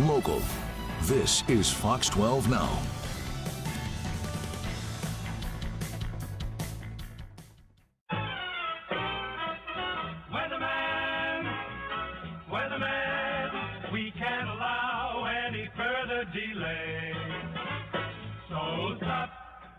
local. This is Fox 12 Now. Weatherman, we can't allow any further delay. So stop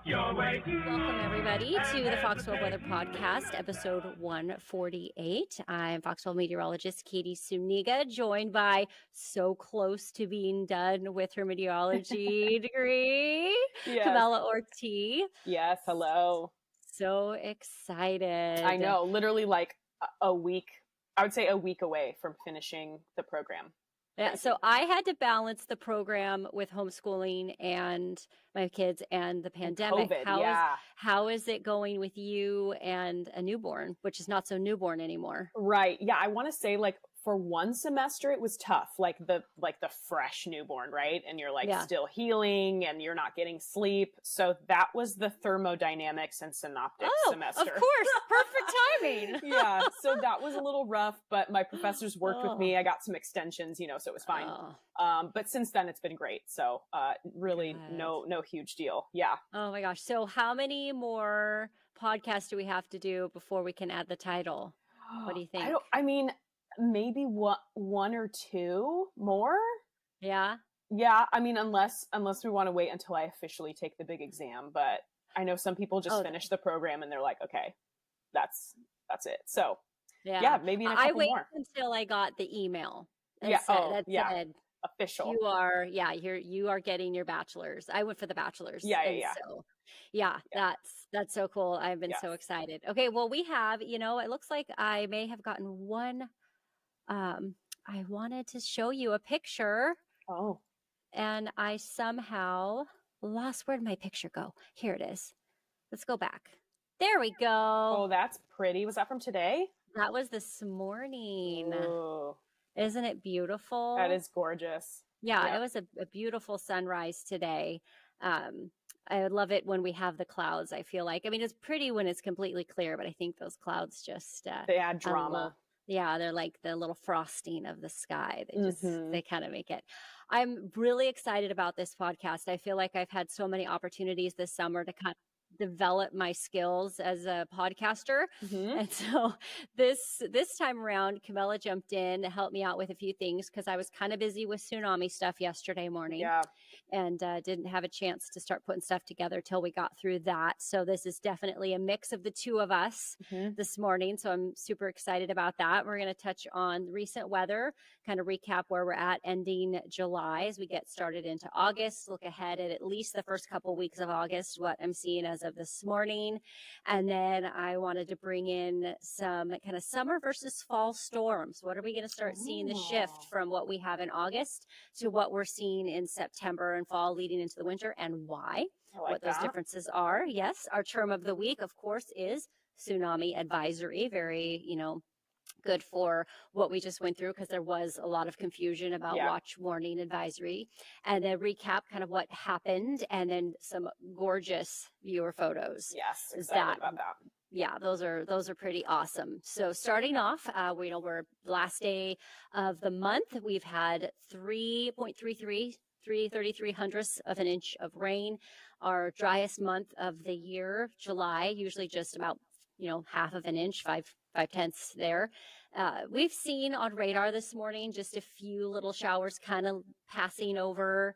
your waiting. Welcome, everybody, to the Fox 12 Weather Podcast, episode 148. I'm Fox 12 meteorologist Katie Suniga, joined by so close to being done with her meteorology degree, Yes. Camila Ortiz. Yes, hello. So excited. I know, literally like a week, I would say a week away from finishing the program. Yeah, so I had to balance the program with homeschooling and my kids and the pandemic. COVID, How is it going with you and a newborn, which is not so newborn anymore? Right. Yeah, I want to say like for one semester it was tough, like the fresh newborn, right? And you're like still healing and you're not getting sleep. So that was the thermodynamics and synoptics semester. Of course, perfect timing. Yeah, so that was a little rough, but my professors worked with me. I got some extensions, so it was fine. But since then it's been great. So really no huge deal. Yeah. Oh my gosh. So how many more podcasts do we have to do before we can add the title? What do you think? I mean, maybe one or two more. Yeah. Yeah. I mean, unless we want to wait until I officially take the big exam, but I know some people just finish the program and they're like, okay, that's it. So yeah, maybe in a couple I waited more. until I got the email. Yeah. Said, official. You are getting your bachelor's. I went for the bachelor's. Yeah. So, that's so cool. I've been so excited. Okay. Well, we have, it looks like I may have gotten one. I wanted to show you a picture. Oh. And I somehow lost, where'd my picture go? Here it is. Let's go back. There we go. Oh, that's pretty. Was that from today? That was this morning. Ooh. Isn't it beautiful? That is gorgeous. Yeah, it was a beautiful sunrise today. I love it when we have the clouds, I feel like. I mean, it's pretty when it's completely clear, but I think those clouds just... they add drama. They're like the little frosting of the sky. They just, they kind of make it. I'm really excited about this podcast. I feel like I've had so many opportunities this summer to kind of develop my skills as a podcaster. And so this time around, Camila jumped in to help me out with a few things because I was kind of busy with tsunami stuff yesterday morning. Yeah. And didn't have a chance to start putting stuff together till we got through that. So this is definitely a mix of the two of us this morning. So I'm super excited about that. We're going to touch on recent weather, kind of recap where we're at ending July as we get started into August, look ahead at least the first couple weeks of August, what I'm seeing as of this morning. And then I wanted to bring in some kind of summer versus fall storms. What are we going to start seeing the shift from what we have in August to what we're seeing in September and fall leading into the winter, and why, what those differences are. Yes, our term of the week, of course, is tsunami advisory. Very, good for what we just went through because there was a lot of confusion about watch warning advisory, and then recap kind of what happened, and then some gorgeous viewer photos. Yes, excited about that. Yeah, those are pretty awesome. So starting off, we're last day of the month. We've had 333 hundredths of an inch of rain. Our driest month of the year, July, usually just about, half of an inch, 5/10 there. We've seen on radar this morning just a few little showers kind of passing over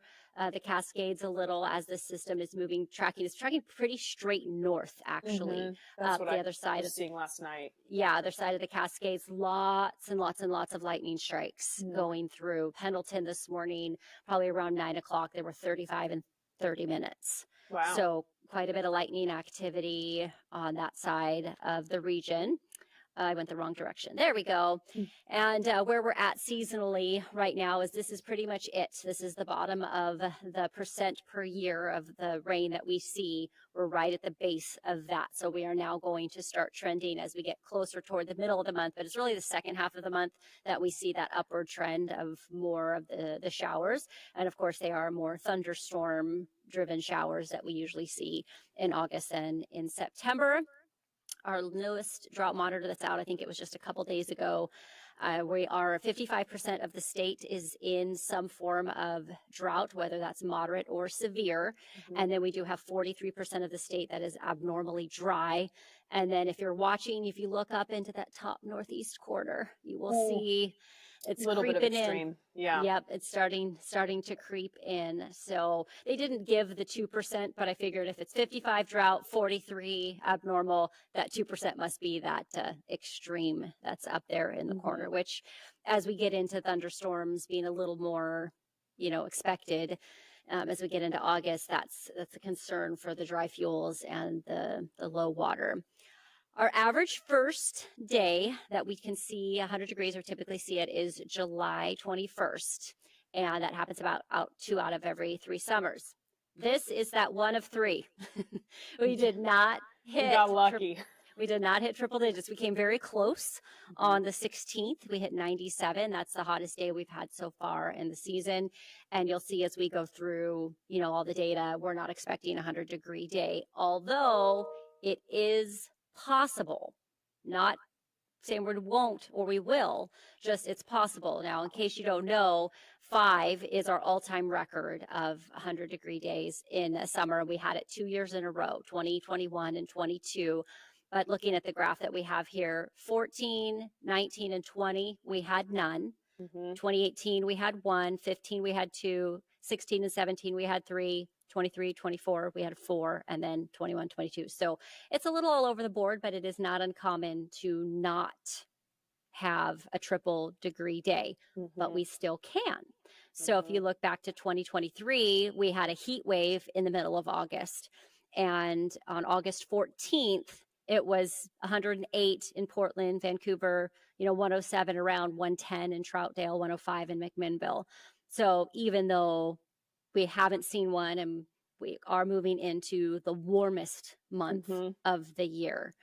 the Cascades a little as the system is moving, it's tracking pretty straight north, actually. That's what the I other side was seeing last night. Yeah, other side of the Cascades, lots and lots and lots of lightning strikes going through. Pendleton this morning, probably around 9 o'clock, there were 35 and 30 minutes. Wow. So quite a bit of lightning activity on that side of the region. I went the wrong direction. There we go. And where we're at seasonally right now is this is pretty much it. This is the bottom of the percent per year of the rain that we see. We're right at the base of that. So we are now going to start trending as we get closer toward the middle of the month. But it's really the second half of the month that we see that upward trend of more of the showers. And of course, they are more thunderstorm driven showers that we usually see in August and in September. Our newest drought monitor that's out, I think it was just a couple days ago, We are 55% of the state is in some form of drought, whether that's moderate or severe. And then we do have 43% of the state that is abnormally dry. And then if you're watching, if you look up into that top northeast corner, you will see it's a little bit of creeping extreme. in. Yeah. Yep, it's starting to creep in. So they didn't give the 2%, but I figured if it's 55 drought, 43 abnormal, that 2% must be that extreme that's up there in the corner, which as we get into thunderstorms being a little more, expected, as we get into August, that's a concern for the dry fuels and the low water. Our average first day that we can see 100 degrees, or typically see it, is July 21st. And that happens about 2 out of every 3 summers. This is that one of 3. We did not hit. We got lucky. We did not hit triple digits. We came very close on the 16th. We hit 97. That's the hottest day we've had so far in the season. And you'll see as we go through, all the data, we're not expecting a 100-degree day, although it is possible. Not saying we won't or we will, just it's possible. Now, in case you don't know, 5 is our all-time record of 100-degree days in a summer. We had it 2 years in a row, 2021 and 22. But looking at the graph that we have here, 14, 19, and 20, we had none. 2018, we had 1. 15, we had 2. 16 and 17, we had 3. 23, 24, we had 4, and then 21, 22. So it's a little all over the board, but it is not uncommon to not have a triple degree day, but we still can. So if you look back to 2023, we had a heat wave in the middle of August. And on August 14th, it was 108 in Portland, Vancouver, 107 around, 110 in Troutdale, 105 in McMinnville. So even though we haven't seen one, and we are moving into the warmest month of the year.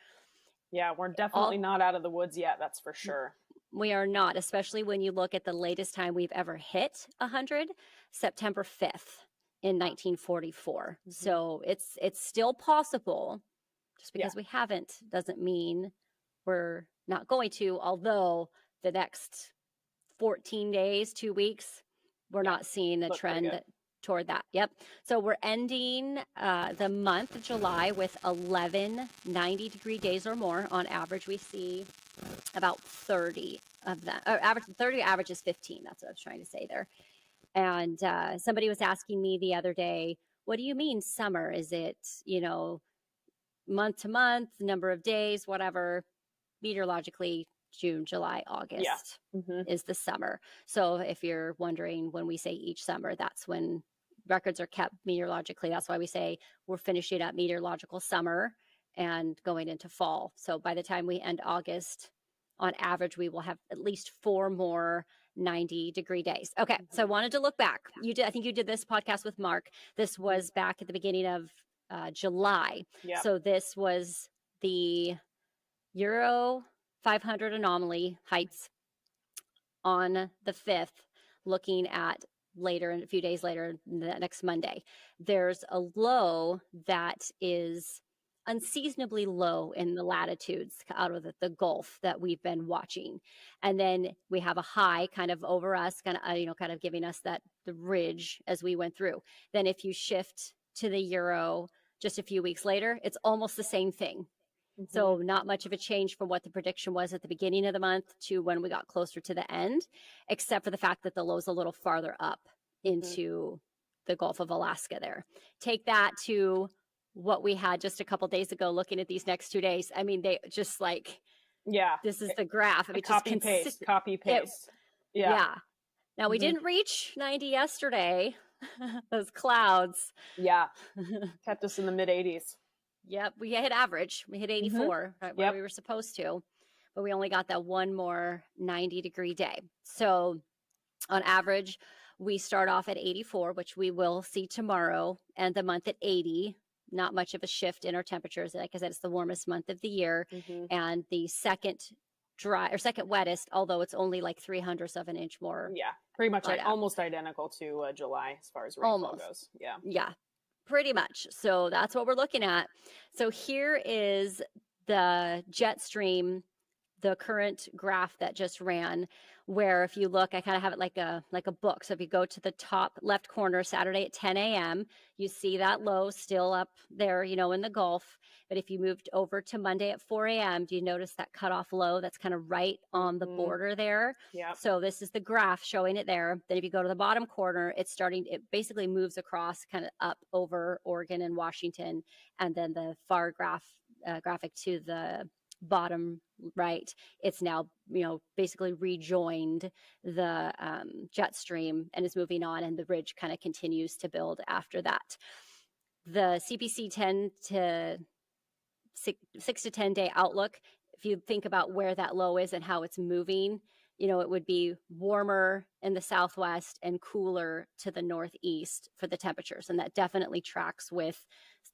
Yeah, we're definitely not out of the woods yet, that's for sure. We are not, especially when you look at the latest time we've ever hit 100, September 5th in 1944. So it's still possible. Just because we haven't doesn't mean we're not going to, although the next 14 days, 2 weeks, we're not seeing a trend toward that. Yep. So we're ending the month of July with 11 90-degree days or more. On average, we see about 30 of them. Average is 15. That's what I was trying to say there. And somebody was asking me the other day, what do you mean summer? Is it, month to month, number of days, whatever? Meteorologically, June, July, August is the summer. So if you're wondering, when we say each summer, that's when records are kept meteorologically. That's why we say we're finishing up meteorological summer and going into fall. So by the time we end August, on average, we will have at least 4 more 90-degree days. Okay, so I wanted to look back. I think you did this podcast with Mark. This was back at the beginning of July. Yeah. So this was the Euro 500 anomaly heights on the 5th, looking at later, a few days later, the next Monday. There's a low that is unseasonably low in the latitudes out of the Gulf that we've been watching. And then we have a high kind of over us, kind of giving us the ridge as we went through. Then if you shift to the Euro just a few weeks later, it's almost the same thing. So not much of a change from what the prediction was at the beginning of the month to when we got closer to the end, except for the fact that the low's a little farther up into the Gulf of Alaska there. Take that to what we had just a couple days ago looking at these next 2 days. I mean, they just this is the graph. I mean, copy paste. Yeah. Now we didn't reach 90 yesterday. Those clouds. Yeah. Kept us in the mid 80s. Yep, we hit average. We hit 84, right where we were supposed to, but we only got that one more 90-degree day. So on average, we start off at 84, which we will see tomorrow, and the month at 80. Not much of a shift in our temperatures. Like I said, it's the warmest month of the year, and the second wettest, although it's only like 0.03 of an inch more. Yeah, pretty much almost identical to July as far as rainfall goes. Yeah. Pretty much. So that's what we're looking at. So here is the jet stream the current graph that just ran, where if you look, I kind of have it like a book. So if you go to the top left corner, Saturday at 10 a.m., you see that low still up there, you know, in the Gulf. But if you moved over to Monday at 4 a.m., do you notice that cutoff low that's kind of right on the border there? Yeah. So this is the graph showing it there. Then if you go to the bottom corner, it basically moves across kind of up over Oregon and Washington. And then the far graphic to the bottom right, it's now, you know, basically rejoined the jet stream and is moving on, and the ridge kind of continues to build after that. The CPC 6 to 10 day outlook, if you think about where that low is and how it's moving, you know, it would be warmer in the southwest and cooler to the northeast for the temperatures. And that definitely tracks with,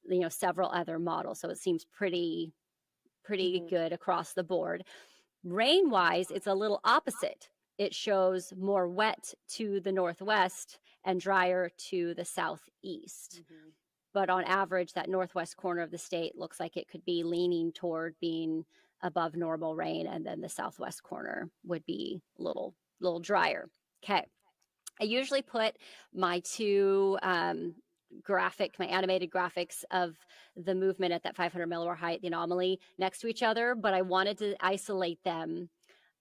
you know, several other models. So it seems pretty good across the board. Rain wise, it's a little opposite. It shows more wet to the northwest and drier to the southeast. But on average, that northwest corner of the state looks like it could be leaning toward being above normal rain, and then the southwest corner would be a little drier. Okay. I usually put my two my animated graphics of the movement at that 500 millibar height, the anomaly, next to each other, but I wanted to isolate them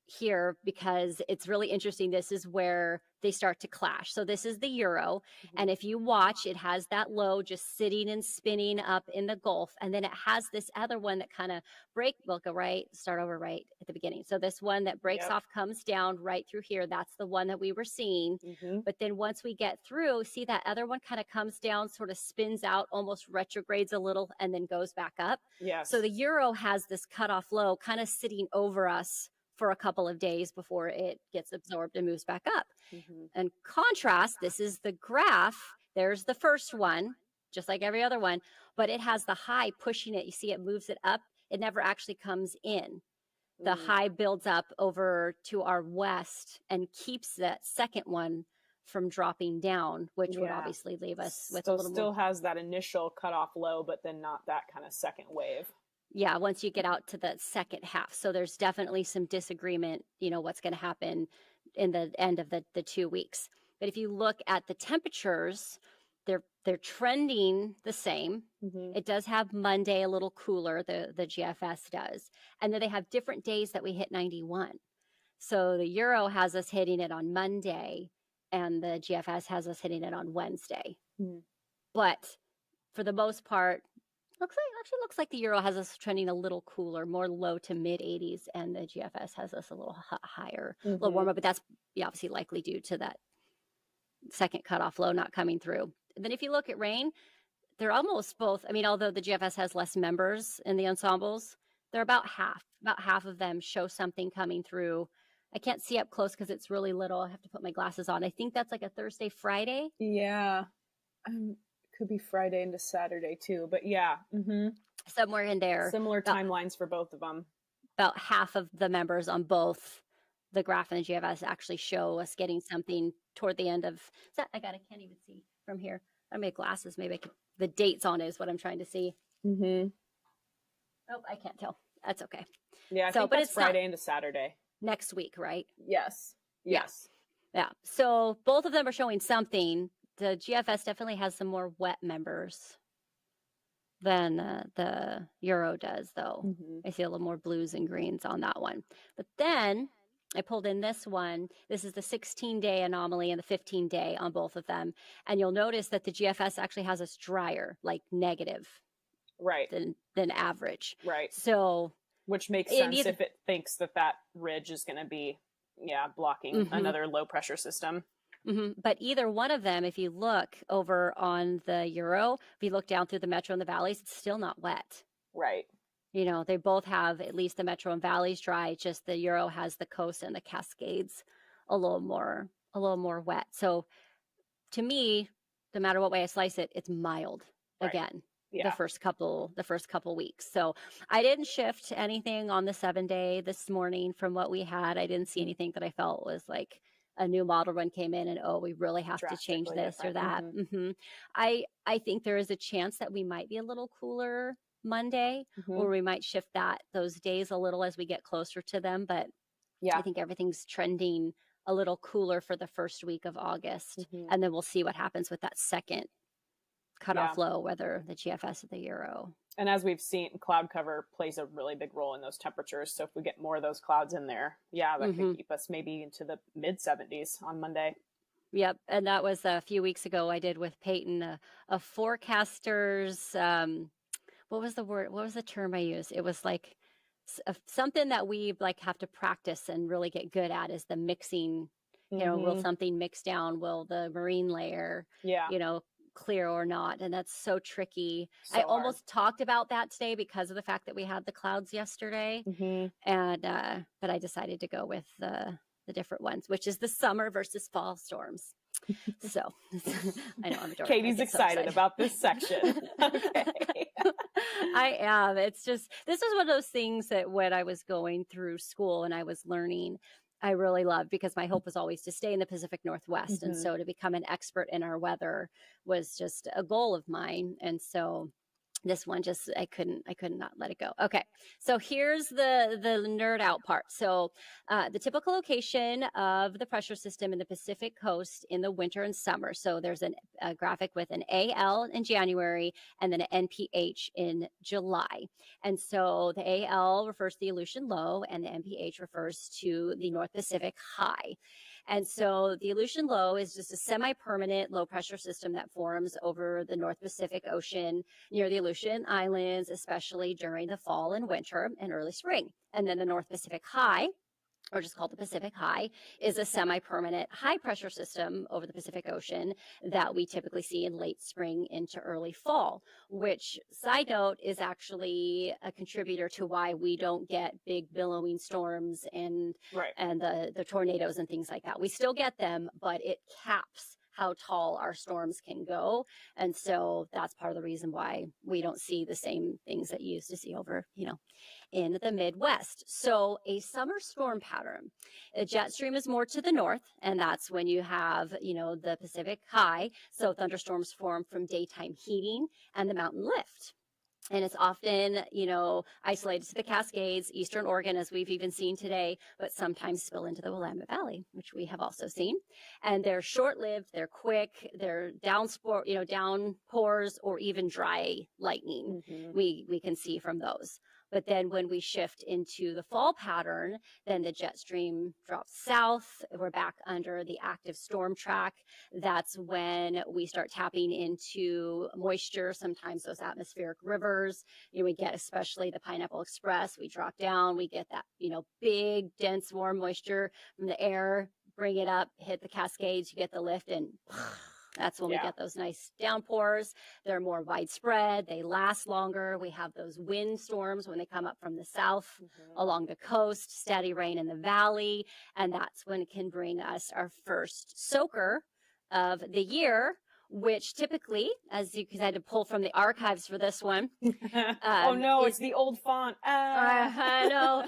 here because it's really interesting. This is where they start to clash. So this is the Euro, and if you watch, it has that low just sitting and spinning up in the Gulf, and then it has this other one that kind of start over right at the beginning. So this one that breaks off comes down right through here. That's the one that we were seeing. But then once we get through, see that other one kind of comes down, sort of spins out, almost retrogrades a little, and then goes back up. So the Euro has this cutoff low kind of sitting over us for a couple of days before it gets absorbed and moves back up. And contrast, this is the graph. There's the first one, just like every other one, but it has the high pushing it. You see it moves it up. It never actually comes in. The high builds up over to our west and keeps that second one from dropping down, which would obviously leave us with a little still has that initial cutoff low, but then not that kind of second wave. Yeah, once you get out to the second half. So there's definitely some disagreement, you know, what's going to happen in the end of the 2 weeks. But if you look at the temperatures, they're trending the same. It does have Monday a little cooler, the GFS does. And then they have different days that we hit 91. So the Euro has us hitting it on Monday, and the GFS has us hitting it on Wednesday. But for the most part, looks like the Euro has us trending a little cooler, more low to mid 80s, and the GFS has us a little higher, a little warmer, but that's obviously likely due to that second cutoff low not coming through. And then if you look at rain, they're almost both. I mean, although the GFS has less members in the ensembles, they're about half. About half of them show something coming through. I can't see up close because it's really little. I have to put my glasses on. I think that's like a Thursday, Friday. Yeah. Could be Friday into Saturday too, but yeah. Somewhere in there. Similar timelines for both of them. About half of the members on both the graph and the GFS actually show us getting something toward the end of I can't even see from here. I made glasses. Maybe the dates on it is what I'm trying to see. Oh, I can't tell. That's okay. Yeah, I think but it's Friday into Saturday. Next week, right? Yes. Yeah. So both of them are showing something. The GFS definitely has some more wet members than the Euro does, though. I see a little more blues and greens on that one. But then I pulled in this one. This is the 16-day anomaly and the 15-day on both of them. And you'll notice that the GFS actually has us drier, like negative, than average. So, which makes sense if it thinks that ridge is going to be, blocking another low pressure system. But either one of them, if you look over on the Euro, if you look down through the metro and the valleys, it's still not wet. You know, they both have at least the metro and valleys dry. Just the Euro has the coast and the Cascades a little more wet. So to me, no matter what way I slice it, it's mild again. The first couple weeks. So I didn't shift anything on the 7-day this morning from what we had. I didn't see anything that I felt was like a new model run came in and, we really have to change this or that. I think there is a chance that we might be a little cooler Monday, or we might shift those days a little as we get closer to them. But Yeah. I think everything's trending a little cooler for the first week of August. And then we'll see what happens with that second cutoff low, whether the GFS or the Euro. And as we've seen, cloud cover plays a really big role in those temperatures. So if we get more of those clouds in there, that could keep us maybe into the mid 70s on Monday. Yep. And that was a few weeks ago. I did with Peyton a forecaster's, what was the word? What was the term I used? It was like something that we like have to practice and really get good at is the mixing, will something mix down? Will the marine layer, clear or not? And that's so tricky. So I almost talked about that today because of the fact that we had the clouds yesterday. And, but I decided to go with the different ones, which is the summer versus fall storms. So I know I'm Katie's excited about this section. Okay. I am. It's just, this was one of those things that when I was going through school and I was learning, I really loved, because my hope was always to stay in the Pacific Northwest. And so to become an expert in our weather was just a goal of mine. And so this one just, I could not let it go. Okay. So here's the nerd out part. So the typical location of the pressure system in the Pacific coast in the winter and summer. So there's a graphic with an AL in January and then an NPH in July. And so the AL refers to the Aleutian low and the NPH refers to the North Pacific high. And so the Aleutian low is just a semi-permanent low pressure system that forms over the North Pacific Ocean near the Aleutian Islands, especially during the fall and winter and early spring. And then the North Pacific high, or just called the Pacific high, is a semi-permanent high pressure system over the Pacific Ocean that we typically see in late spring into early fall, which, side note, is actually a contributor to why we don't get big billowing storms and the tornadoes and things like that. We still get them, but it caps how tall our storms can go. And so that's part of the reason why we don't see the same things that you used to see over, in the Midwest. So a summer storm pattern, a jet stream is more to the north, and that's when you have, the Pacific high. So thunderstorms form from daytime heating and the mountain lift. And it's often, isolated to the Cascades, Eastern Oregon, as we've even seen today, but sometimes spill into the Willamette Valley, which we have also seen. And they're short-lived, they're quick, they're downpours, or even dry lightning. We can see from those. But then when we shift into the fall pattern, then the jet stream drops south. We're back under the active storm track. That's when we start tapping into moisture, sometimes those atmospheric rivers. We get especially the Pineapple Express. We drop down, we get that, big, dense, warm moisture from the air, bring it up, hit the Cascades, you get the lift, and that's when we get those nice downpours. They're more widespread. They last longer. We have those wind storms when they come up from the south along the coast, steady rain in the valley. And that's when it can bring us our first soaker of the year, which typically, because I had to pull from the archives for this one. Oh no, it's the old font. I know.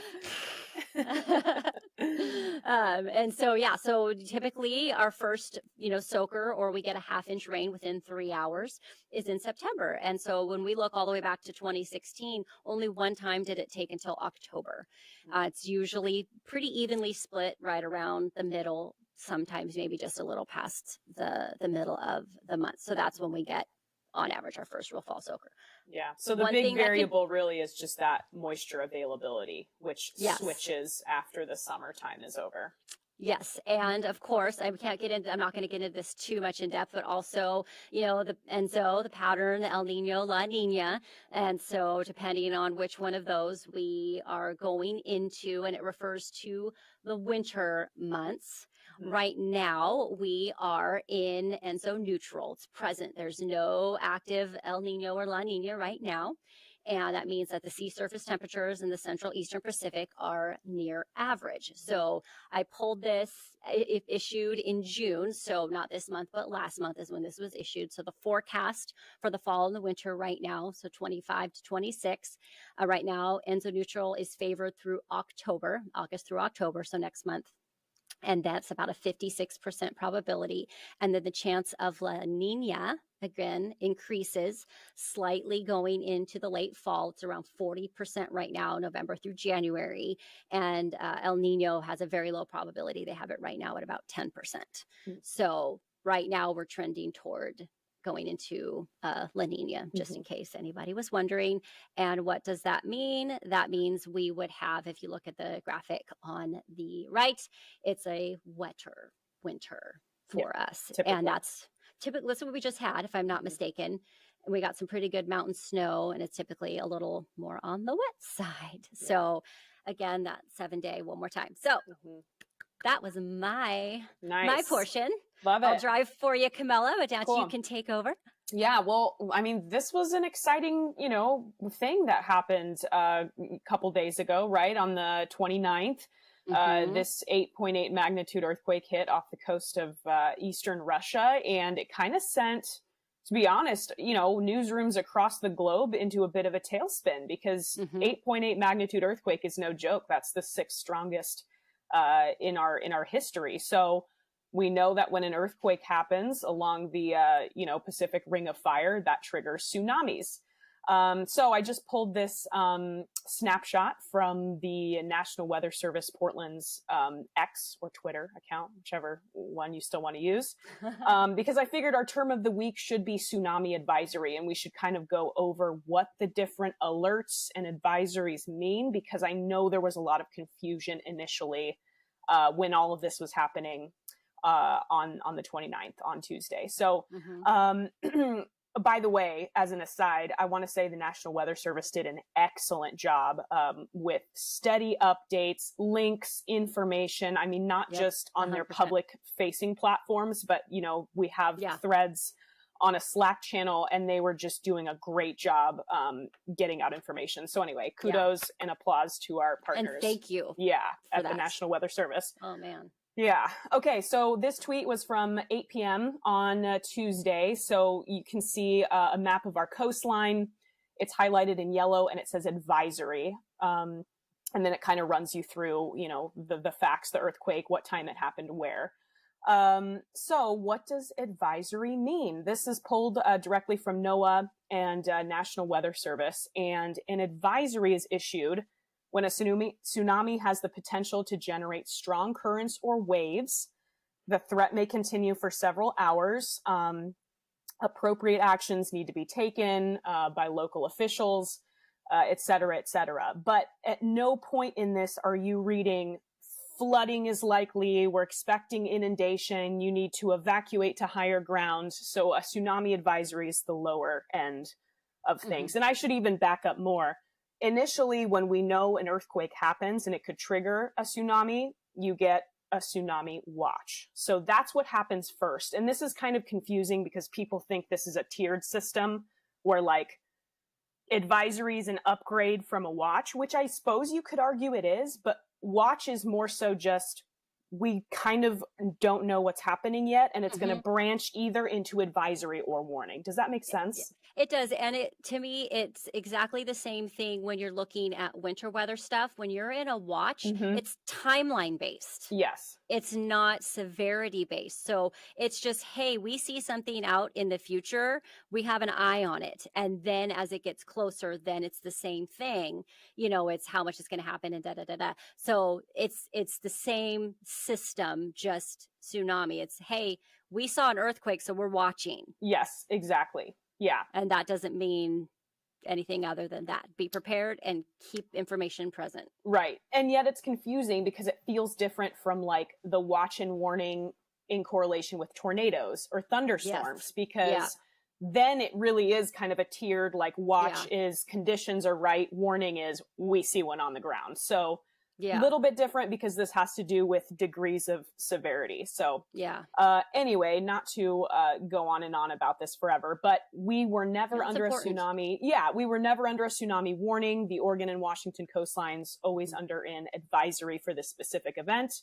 And so typically our first, soaker, or we get a half-inch rain within 3 hours, is in September. And so when we look all the way back to 2016, only one time did it take until October. It's usually pretty evenly split right around the middle, sometimes maybe just a little past the middle of the month. So that's when we get, on average, our first real fall soaker. Yeah. So the big variable really is just that moisture availability, which switches after the summertime is over. Yes. And of course, I'm not going to get into this too much in depth, but also, the pattern, the El Nino, La Nina. And so depending on which one of those we are going into, and it refers to the winter months. Right now, we are in Enso neutral. It's present. There's no active El Nino or La Nina right now. And that means that the sea surface temperatures in the central eastern Pacific are near average. So I pulled this, it issued in June. So not this month, but last month is when this was issued. So the forecast for the fall and the winter right now, so 25 to 26, right now, Enso neutral is favored through August through October. So next month. and that's about a 56% probability. And then the chance of La Nina, again, increases slightly going into the late fall. It's around 40% right now, November through January. And El Nino has a very low probability. They have it right now at about 10%. So right now we're trending toward going into La Nina, just in case anybody was wondering. And what does that mean? That means we would have, if you look at the graphic on the right, it's a wetter winter for us. Typically. And that's typically, that's what we just had, if I'm not mistaken. And we got some pretty good mountain snow, and it's typically a little more on the wet side. So again, that 7-day one more time. So that was my portion. Love it. I'll drive for you, Camilla, but now you can take over. Yeah, well, I mean, this was an exciting, thing that happened a couple days ago, right? On the 29th, this 8.8 magnitude earthquake hit off the coast of eastern Russia, and it kind of sent, to be honest, newsrooms across the globe into a bit of a tailspin, because 8.8 magnitude earthquake is no joke. That's the 6th strongest in our history. So we know that when an earthquake happens along the Pacific Ring of Fire, that triggers tsunamis. So I just pulled this snapshot from the National Weather Service Portland's X or Twitter account, whichever one you still want to use, because I figured our term of the week should be tsunami advisory, and we should kind of go over what the different alerts and advisories mean, because I know there was a lot of confusion initially when all of this was happening on the 29th, on Tuesday. So by the way, as an aside, I want to say the National Weather Service did an excellent job with steady updates, links, information. I mean, not just on 100%. Their public facing platforms, but, we have threads on a Slack channel, and they were just doing a great job getting out information. So anyway, kudos and applause to our partners. And thank you. At the National Weather Service. Oh, man. Yeah. Okay. So this tweet was from 8 p.m. on Tuesday. So you can see a map of our coastline. It's highlighted in yellow, and it says advisory. And then it kind of runs you through, the facts, the earthquake, what time it happened, where. So what does advisory mean? This is pulled directly from NOAA and National Weather Service. And an advisory is issued when a tsunami has the potential to generate strong currents or waves. The threat may continue for several hours. Appropriate actions need to be taken by local officials, et cetera, et cetera. But at no point in this are you reading flooding is likely, we're expecting inundation, you need to evacuate to higher ground. So a tsunami advisory is the lower end of things. And I should even back up more. Initially, when we know an earthquake happens and it could trigger a tsunami, you get a tsunami watch. So that's what happens first. And this is kind of confusing because people think this is a tiered system where like advisory is an upgrade from a watch, which I suppose you could argue it is, but watch is more so just we kind of don't know what's happening yet, and it's going to branch either into advisory or warning. Does that make sense? It does. And to me, it's exactly the same thing when you're looking at winter weather stuff. When you're in a watch, it's timeline based. Yes. It's not severity based. So it's just, hey, we see something out in the future. We have an eye on it. And then as it gets closer, then it's the same thing. It's how much is going to happen and da, da, da, da. So it's the same system, just tsunami. It's, hey, we saw an earthquake, so we're watching. Yes, exactly. Yeah. And that doesn't mean anything other than that. Be prepared and keep information present. Right. And yet it's confusing because it feels different from like the watch and warning in correlation with tornadoes or thunderstorms, because then it really is kind of a tiered, like watch is conditions are right, warning is we see one on the ground. So a little bit different because this has to do with degrees of severity. So anyway, not to go on and on about this forever, but we were never under a tsunami. Yeah, we were never under a tsunami warning. The Oregon and Washington coastlines always under an advisory for this specific event.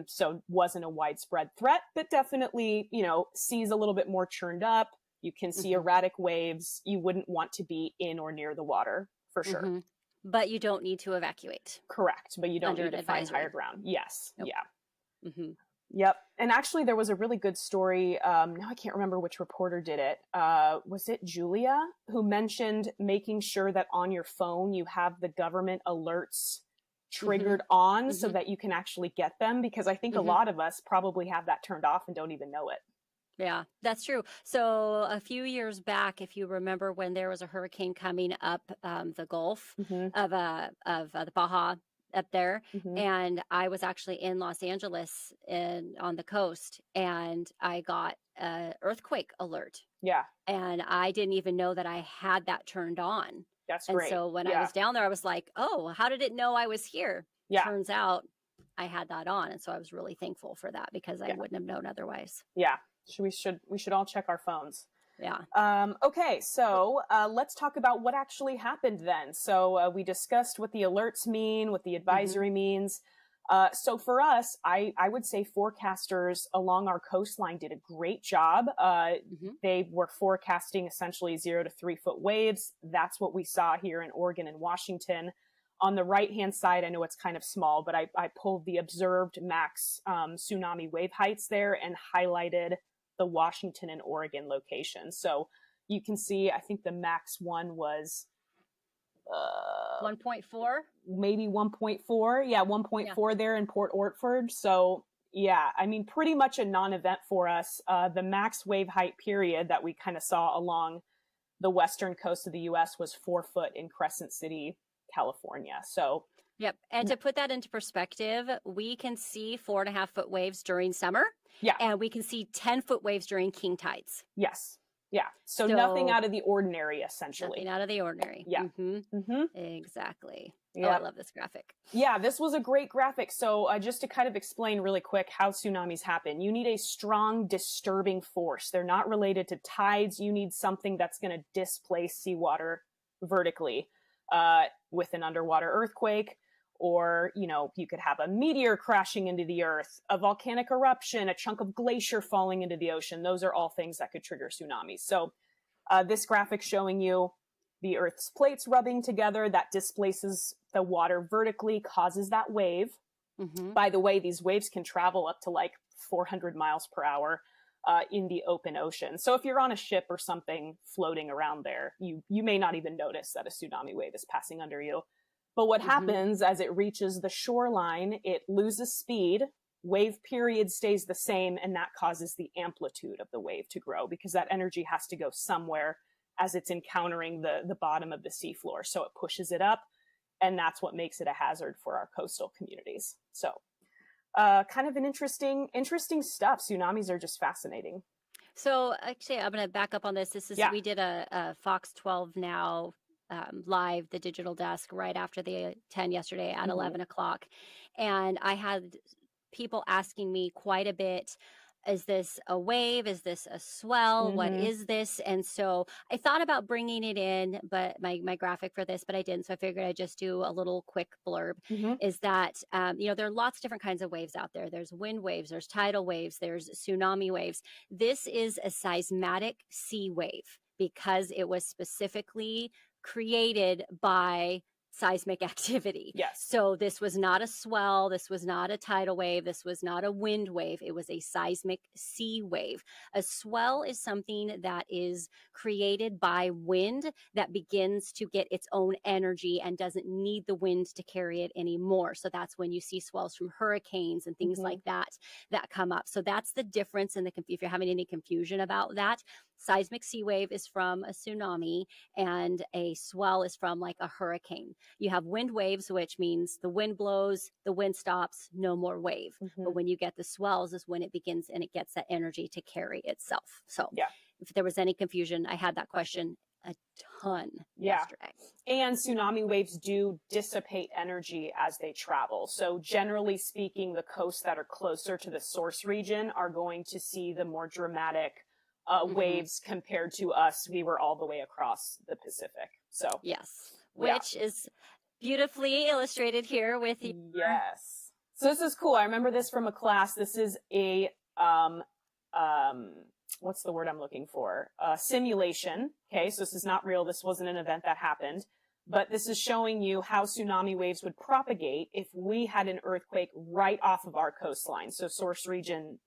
So wasn't a widespread threat, but definitely, seas a little bit more churned up. You can see erratic waves. You wouldn't want to be in or near the water for sure. But you don't need to evacuate. Correct. But you don't need to find higher ground. Yes. Nope. Yeah. Mm-hmm. Yep. And actually there was a really good story. Now I can't remember which reporter did it. Was it Julia who mentioned making sure that on your phone you have the government alerts triggered on so that you can actually get them? Because I think a lot of us probably have that turned off and don't even know it. Yeah, that's true. So a few years back, if you remember when there was a hurricane coming up the Gulf of the Baja up there, and I was actually in Los Angeles on the coast, and I got an earthquake alert. Yeah. And I didn't even know that I had that turned on. That's and great. so when I was down there, I was like, oh, how did it know I was here? Yeah. Turns out I had that on. And so I was really thankful for that because I wouldn't have known otherwise. Yeah. We should all check our phones. Yeah. Okay, so let's talk about what actually happened then. So we discussed what the alerts mean, what the advisory means. So for us, I would say forecasters along our coastline did a great job. They were forecasting essentially 0 to 3 foot waves. That's what we saw here in Oregon and Washington. On the right-hand side, I know it's kind of small, but I pulled the observed max tsunami wave heights there and highlighted the Washington and Oregon location. So you can see, I think the max one was 1.4, maybe 1.4. Yeah, 1.4 there in Port Orford. So yeah, I mean, pretty much a non-event for us. The max wave height period that we kind of saw along the western coast of the US was 4 foot in Crescent City, California. So yep. And to put that into perspective, we can see 4.5 foot waves during summer. Yeah. And we can see 10-foot waves during king tides. Yes. Yeah. So nothing out of the ordinary, essentially. Nothing out of the ordinary. Yeah. Exactly. Yeah. Oh, I love this graphic. Yeah, this was a great graphic. So just to kind of explain really quick how tsunamis happen, you need a strong disturbing force. They're not related to tides. You need something that's going to displace seawater vertically with an underwater earthquake. Or, you know, you could have a meteor crashing into the earth, a volcanic eruption, a chunk of glacier falling into the ocean. Those are all things that could trigger tsunamis. So this graphic showing you the earth's plates rubbing together that displaces the water vertically, causes that wave. By the way, these waves can travel up to like 400 miles per hour in the open ocean. So if you're on a ship or something floating around there, you may not even notice that a tsunami wave is passing under you. But what happens as it reaches the shoreline, it loses speed, wave period stays the same, and that causes the amplitude of the wave to grow because that energy has to go somewhere as it's encountering the bottom of the seafloor. So it pushes it up, and that's what makes it a hazard for our coastal communities. So kind of an interesting stuff. Tsunamis are just fascinating. So actually, I'm going to back up on this. We did a Fox 12 Now live, the digital desk, right after the 10 yesterday at 11 o'clock. And I had people asking me quite a bit, is this a wave? Is this a swell? What is this? And so I thought about bringing it in, but my graphic for this, but I didn't. So I figured I'd just do a little quick blurb is that, there are lots of different kinds of waves out there. There's wind waves, there's tidal waves, there's tsunami waves. This is a seismic sea wave because it was specifically created by seismic activity. Yes. So this was not a swell. This was not a tidal wave. This was not a wind wave. It was a seismic sea wave. A swell is something that is created by wind that begins to get its own energy and doesn't need the wind to carry it anymore. So that's when you see swells from hurricanes and things like that come up. So that's the difference in if you're having any confusion about that. Seismic sea wave is from a tsunami and a swell is from like a hurricane. You have wind waves, which means the wind blows, the wind stops, no more wave. But when you get the swells is when it begins and it gets that energy to carry itself. So if there was any confusion, I had that question a ton yesterday. And tsunami waves do dissipate energy as they travel. So generally speaking, the coasts that are closer to the source region are going to see the more dramatic waves compared to us. We were all the way across the Pacific. So yes, which is beautifully illustrated here with you. Yes. So this is cool. I remember this from a class. This is a what's the word I'm looking for? Simulation. Okay, so this is not real. This wasn't an event that happened. but this is showing you how tsunami waves would propagate if we had an earthquake right off of our coastline. So source region,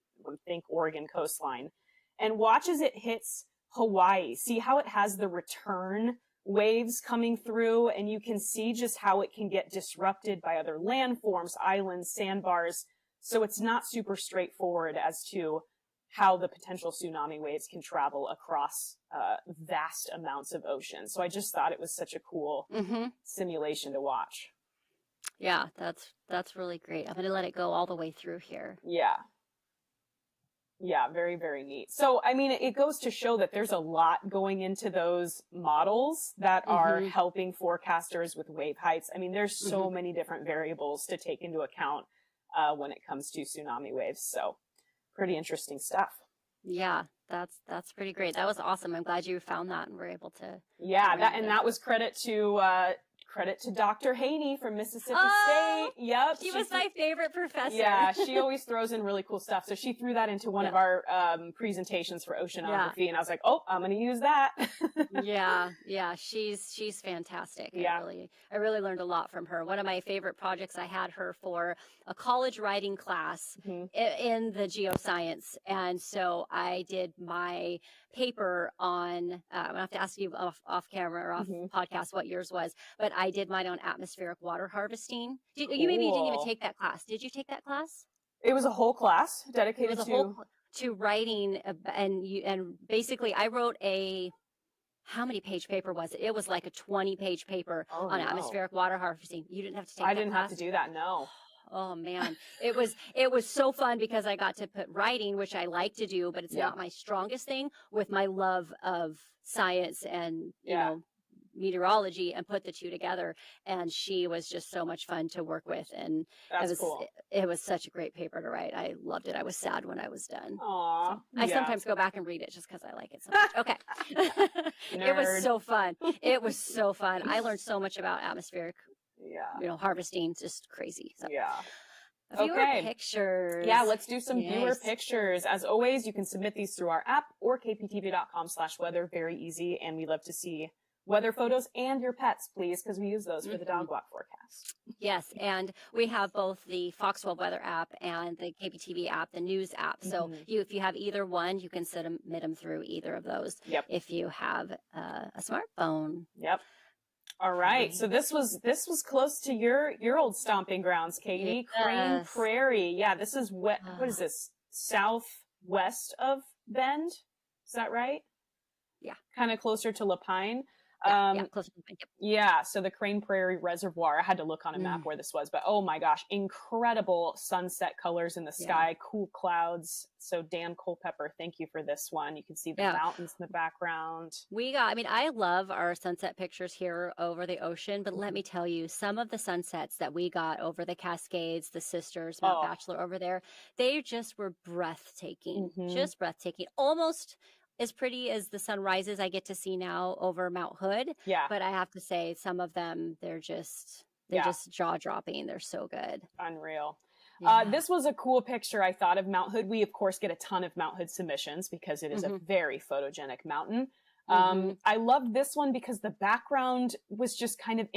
think Oregon coastline. And watch as it hits Hawaii. See how it has the return waves coming through, and you can see just how it can get disrupted by other landforms, islands, sandbars. So it's not super straightforward as to how the potential tsunami waves can travel across vast amounts of ocean. So I just thought it was such a cool simulation to watch. Yeah, that's really great. I'm going to let it go all the way through here. Yeah. Yeah, very, very neat. So, I mean, it goes to show that there's a lot going into those models that are helping forecasters with wave heights. I mean, there's so many different variables to take into account when it comes to tsunami waves. So, pretty interesting stuff. Yeah, that's pretty great. That was awesome. I'm glad you found that and were able to. Yeah, that was credit to Dr. Haney from Mississippi State. Yep. She was my favorite professor. Yeah, she always throws in really cool stuff. So she threw that into one of our presentations for oceanography, and I was like, oh, I'm going to use that. yeah, she's fantastic. Yeah. I really learned a lot from her. One of my favorite projects, I had her for a college writing class in the geoscience, and so I did my paper on, I'm going to have to ask you off camera or off podcast what yours was, but I did mine on atmospheric water harvesting. You maybe didn't even take that class. Did you take that class? It was a whole class dedicated to writing, and basically I wrote how many page paper was it? It was like a 20-page paper on atmospheric water harvesting. You didn't have to take that class? I didn't have to do that, no. Oh man, it was so fun because I got to put writing, which I like to do, but it's not my strongest thing, with my love of science and, you know, meteorology, and put the two together. And she was just so much fun to work with. And it was such a great paper to write. I loved it. I was sad when I was done. Aww. So I sometimes go back and read it just because I like it so much. Okay. It was so fun. It was so fun. I learned so much about atmospheric harvesting. Just crazy. So. Yeah. Viewer pictures. Yeah, let's do some viewer pictures. As always, you can submit these through our app or kptv.com/weather. Very easy. And we love to see weather photos and your pets, please, because we use those for the dog walk forecast. Yes, and we have both the Fox 12 weather app and the KPTV app, the news app. So if you have either one, you can submit them through either of those. Yep. If you have a smartphone. Yep. All right. So this was close to your old stomping grounds, Katie. Yes. Crane Prairie. Yeah, this is what is this? Southwest of Bend? Is that right? Yeah. Kind of closer to Lapine. Closer to yeah, so the Crane Prairie Reservoir, I had to look on a map where this was, but oh my gosh, incredible sunset colors in the sky, cool clouds. So Dan Culpepper, thank you for this one. You can see the mountains in the background. I love our sunset pictures here over the ocean, but let me tell you, some of the sunsets that we got over the Cascades, the Sisters, Mount Bachelor over there, they just were breathtaking, just breathtaking, almost as pretty as the sunrises I get to see now over Mount Hood. Yeah. But I have to say, some of them, they're just jaw dropping. They're so good. Unreal. Yeah. This was a cool picture, I thought, of Mount Hood. We, of course, get a ton of Mount Hood submissions because it is a very photogenic mountain. I loved this one because the background was just kind of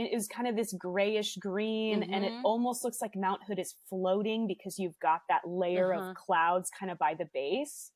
this grayish green, and it almost looks like Mount Hood is floating because you've got that layer of clouds kind of by the base.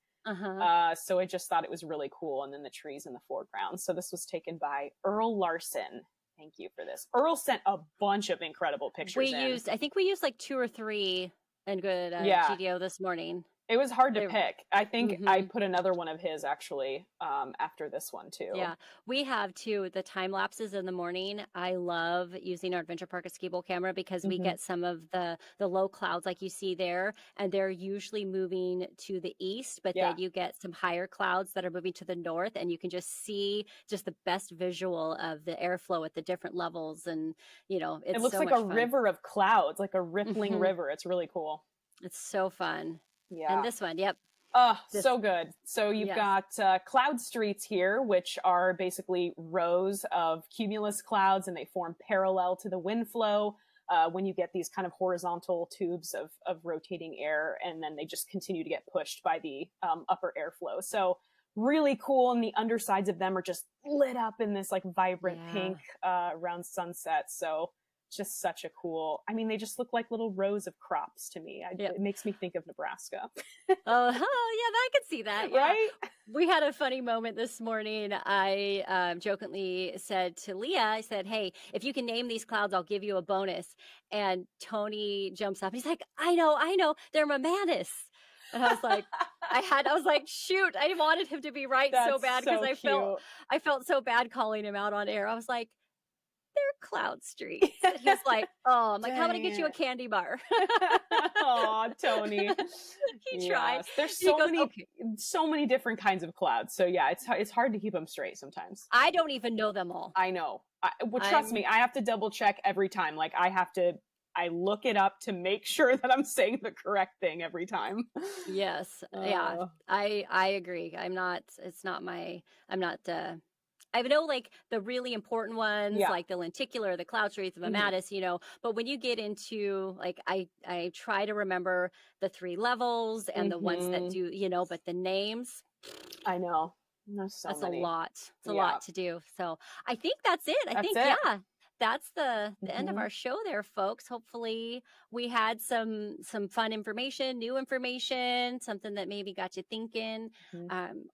So I just thought it was really cool. And then the trees in the foreground. So this was taken by Earl Larson. Thank you for this. Earl sent a bunch of incredible pictures. I think we used like 2 or 3 in good GDO this morning. It was hard to pick. I think I put another one of his actually after this one too. Yeah, we have too the time lapses in the morning. I love using our Adventure Park Escape camera because we get some of the low clouds like you see there, and they're usually moving to the east, but then you get some higher clouds that are moving to the north, and you can just see just the best visual of the airflow at the different levels, and it looks so like much a fun. River of clouds, like a rippling river. It's really cool. It's so fun. Yeah. And this one, so good. So you've got cloud streets here, which are basically rows of cumulus clouds, and they form parallel to the wind flow when you get these kind of horizontal tubes of rotating air, and then they just continue to get pushed by the upper airflow. So really cool. And the undersides of them are just lit up in this like vibrant pink around sunset. So just such a cool, I mean, they just look like little rows of crops to me. It makes me think of Nebraska. Oh, yeah, I could see that. Yeah. Right? We had a funny moment this morning. I jokingly said to Leah, I said, hey, if you can name these clouds, I'll give you a bonus. And Tony jumps up. He's like, I know, they're mammatus. And I was like, I was like, shoot, I wanted him to be right so bad because I felt so bad calling him out on air. I was like, they're cloud streets. And he was like, oh, I'm like, how about I get you a candy bar? Oh, Tony. He tried. There's so many different kinds of clouds. So yeah, it's hard to keep them straight sometimes. I don't even know them all. I know. Trust me, I have to double check every time. Like I look it up to make sure that I'm saying the correct thing every time. Yes. Yeah. I agree. I know like the really important ones, like the lenticular, the cloud streets, the mammatus, but when you get into like, I try to remember the 3 levels and the ones that do, but the names. I know. That's a lot. It's a lot to do. So I think that's it. I think that's the end of our show there, folks. Hopefully we had some fun information, new information, something that maybe got you thinking.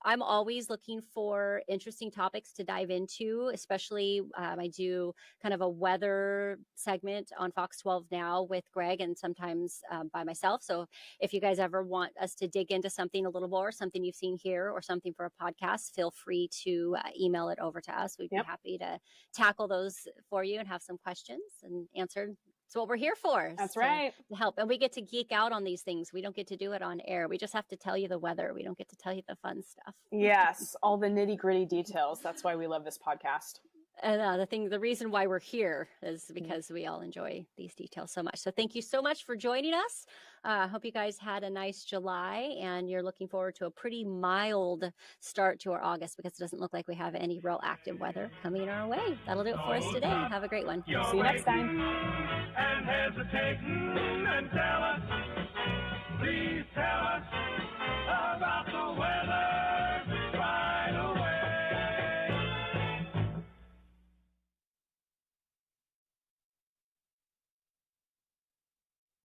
I'm always looking for interesting topics to dive into, especially I do kind of a weather segment on Fox 12 now with Greg and sometimes by myself. So if you guys ever want us to dig into something a little more, something you've seen here or something for a podcast, feel free to email it over to us. We'd be happy to tackle those for you and have some questions and answer. It's what we're here for. That's right. To help. And we get to geek out on these things. We don't get to do it on air. We just have to tell you the weather. We don't get to tell you the fun stuff. Yes. All the nitty gritty details. That's why we love this podcast. And the reason why we're here is because we all enjoy these details so much. So thank you so much for joining us. Hope you guys had a nice July and you're looking forward to a pretty mild start to our August because it doesn't look like we have any real active weather coming our way. That'll do it for us today. Have a great one. See you next time. And hesitating